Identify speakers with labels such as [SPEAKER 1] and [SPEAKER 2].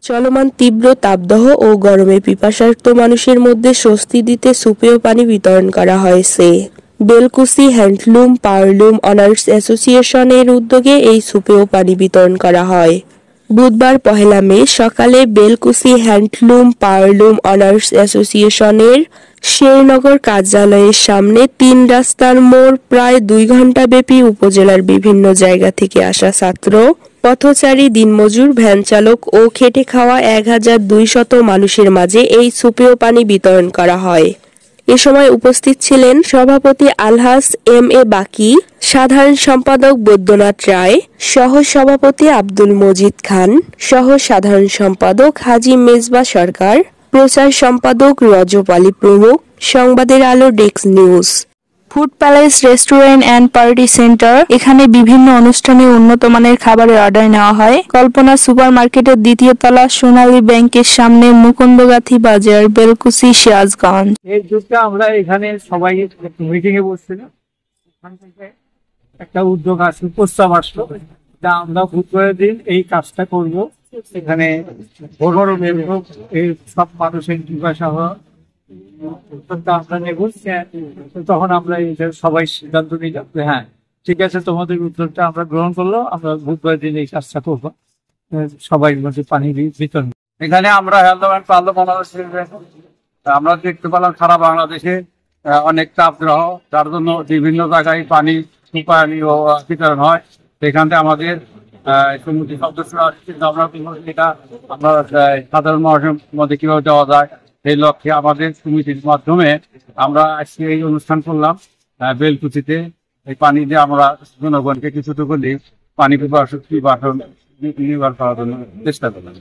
[SPEAKER 1] চলমান তীব্র তাপদাহ ও গরমে পিপাসার্ত মানুষের মধ্যে স্বস্তি দিতে সুপেয় পানি বিতরণ করা হয়েছে। বেলকুচি হ্যান্ডলুম পাওয়ারলুম অনার্স অ্যাসোসিয়েশনের উদ্যোগে এই সুপেয় পানি বিতরণ করা হয়। বুধবার ১ মে সকালে বেলকুচি হ্যান্ডলুম পাওয়ারলুম অনার্স অ্যাসোসিয়েশনের শেরনগর কার্যালয়ের সামনে ৩ রাস্তার মোড় প্রায় ২ ঘণ্টাব্যাপী উপজেলার বিভিন্ন জায়গা থেকে আসা ছাত্র, পথচারী, দিনমজুর, ভ্যান চালক ও খেটে খাওয়া ১,২০০ মানুষের মাঝে এই সুপেয় পানি বিতরণ করা হয়। এ সময় উপস্থিত ছিলেন সভাপতি আলহাজ এম.এ. বাকি, সাধারণ সম্পাদক বৈদ্যনাথ রায়, সহ-সভাপতি আব্দুল মজিদ খান, সহ-সাধারণ সম্পাদক হাজী মেজবা সরকার, প্রচার সম্পাদক রজব আলী প্রমুখ। সংবাদের আলো desk news. Food palace restaurant and party centre, এখানে বিভিন্ন অনুষ্ঠানে উন্নত মানের খাবারের অর্ডার নেওয়া হয়। কল্পনা সুপার মার্কেটের ২য় তলা, সোনালী ব্যাংকের সামনে, মুকুন্দগাথী বাজার, বেলকুচি, সিরাজগঞ্জ।
[SPEAKER 2] এই যুগটা আমরা এখানে সবাই মিটিং এ বসছিলাম, একটা উদ্যোগ আসলো, প্রস্তাব আসলো, তা আমরা বুধবারের দিন এই কাজটা করবো। এখানে বড় এই সব মানুষের জিজ্ঞাসা হওয়া আমরা নেব। তখন আমরা সবাই সিদ্ধান্ত নিলাম যে হ্যাঁ ঠিক আছে, তোমাদের উদ্যোগটা আমরা গ্রহণ করলো, আমরা বুধবার দিন এই কাজটা করবো, সবাই মধ্যে পানি বিতরণ। এখানে আমরা আমরা দেখতে পেলাম সারা বাংলাদেশে অনেক তাপদাহ, তার জন্য বিভিন্ন জায়গায় পানি বিতরণ হয়। সেখান থেকে আমাদের সমিতি সদস্যরা এটা আমরা সাধারণ মানুষের মধ্যে কিভাবে দেওয়া যায় সেই লক্ষ্যে আমাদের সমিতির মাধ্যমে আমরা আজকে এই অনুষ্ঠান করলাম বেলকুচিতে। এই পানি দিয়ে আমরা জনগণকে কিছুটুকু পানি নির্ভর করার জন্য চেষ্টা করলাম।